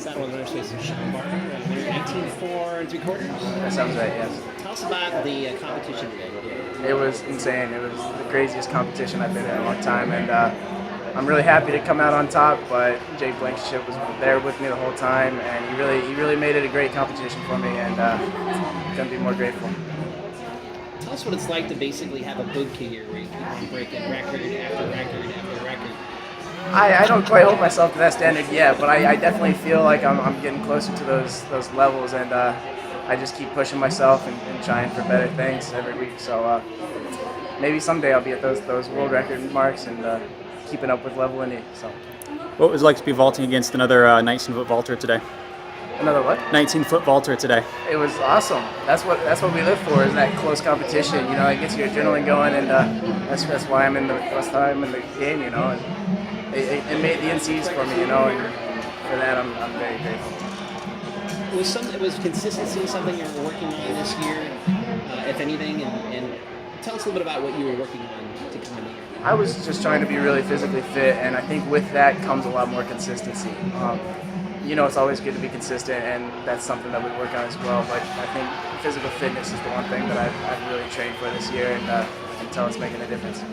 Saddle and Runner Space of Shawn Barber, winner 19-4 and 3/4. That sounds right, yes. Tell us about the competition today. It was insane. It was the craziest competition I've been in a long time, and I'm really happy to come out on top, but Jake Blankenship was there with me the whole time, and he really made it a great competition for me, and couldn't be more grateful. Tell us what it's like to basically have a book here where you keep on breaking record after record after record. I don't quite hold myself to that standard yet, but I definitely feel like I'm getting closer to those levels, and I just keep pushing myself and trying for better things every week. So maybe someday I'll be at those world record marks and keeping up with level and So. What was it like to be vaulting against another 19-foot vaulter today? Another what? 19-foot vaulter today. It was awesome. That's what we live for, is that close competition. You know, it gets your adrenaline going, and that's why I'm in the game. You know, and it made the NCs for me. You know, and for that I'm very grateful. Was consistency something you were working on this year, if anything? And tell us a little bit about what you were working on to come in here. I was just trying to be really physically fit, and I think with that comes a lot more consistency. You know, it's always good to be consistent, and that's something that we work on as well. But I think physical fitness is the one thing that I've really trained for this year, and until it's making a difference.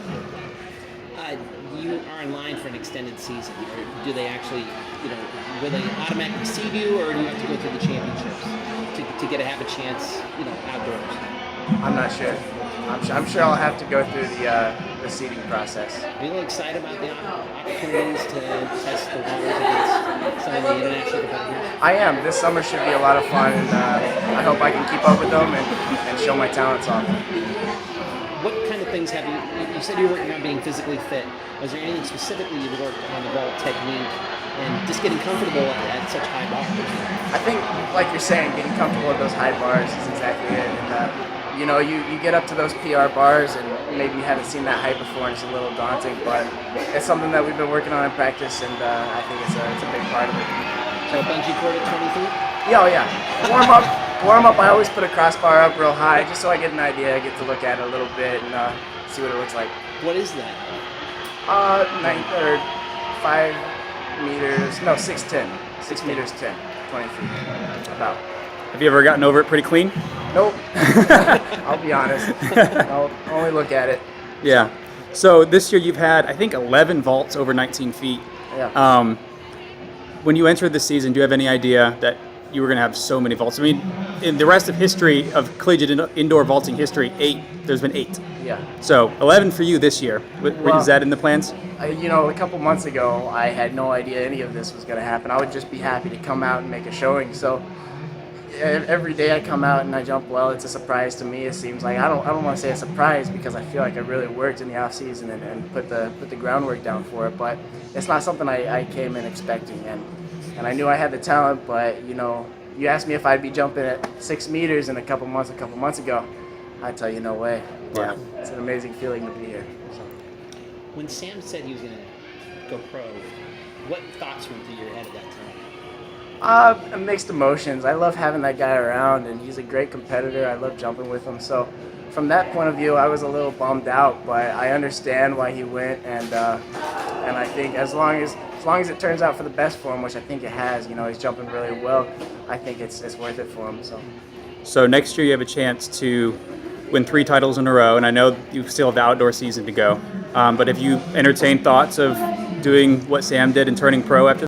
You are in line for an extended season. Or do they actually, will they automatically seed you, or do you have to go through the championships to have a chance, outdoors? I'm not sure. I'm sure I'll have to go through the seeding process. Are you a little excited about the opportunities to test the waters against some of the international competitors? I am. This summer should be a lot of fun, and I hope I can keep up with them and show my talents off. What kind of things have you said you were working on being physically fit. Was there anything specifically you worked on the vault technique and just getting comfortable at such high bars? I think, like you're saying, getting comfortable at those high bars is exactly it. And, you get up to those PR bars, and maybe you haven't seen that height before, and it's a little daunting, but it's something that we've been working on in practice, and I think it's a big part of it. So bungee cord at 20 feet? Yeah, oh yeah. Warm up, I always put a crossbar up real high, just so I get an idea. I get to look at it a little bit and see what it looks like. What is that? 5 meters, no, 6'10". 6 meters 10, 20 feet, about. Have you ever gotten over it pretty clean? Nope. I'll be honest. I'll only look at it. Yeah. So this year you've had, I think, 11 vaults over 19 feet. Yeah. When you entered the season, do you have any idea that you were going to have so many vaults? I mean, in the rest of history of collegiate indoor vaulting history, there's been 8. Yeah. So 11 for you this year. Is that in the plans? A couple months ago, I had no idea any of this was going to happen. I would just be happy to come out and make a showing. So every day I come out and I jump well, it's a surprise to me. It seems like I don't want to say a surprise, because I feel like I really worked in the off season and put the groundwork down for it. But it's not something I came in expecting, and I knew I had the talent. But you asked me if I'd be jumping at 6 meters in a couple months ago, I'd tell you no way. Yeah. It's an amazing feeling to be here. So. When Sam said he was going to go pro, what thoughts went through your head at that time? Mixed emotions. I love having that guy around, and he's a great competitor. I love jumping with him. So from that point of view, I was a little bummed out, but I understand why he went, and I think as long as it turns out for the best for him, which I think it has, he's jumping really well, I think it's worth it for him. So next year you have a chance to win 3 titles in a row, and I know you still have the outdoor season to go. But have you entertained thoughts of doing what Sam did and turning pro after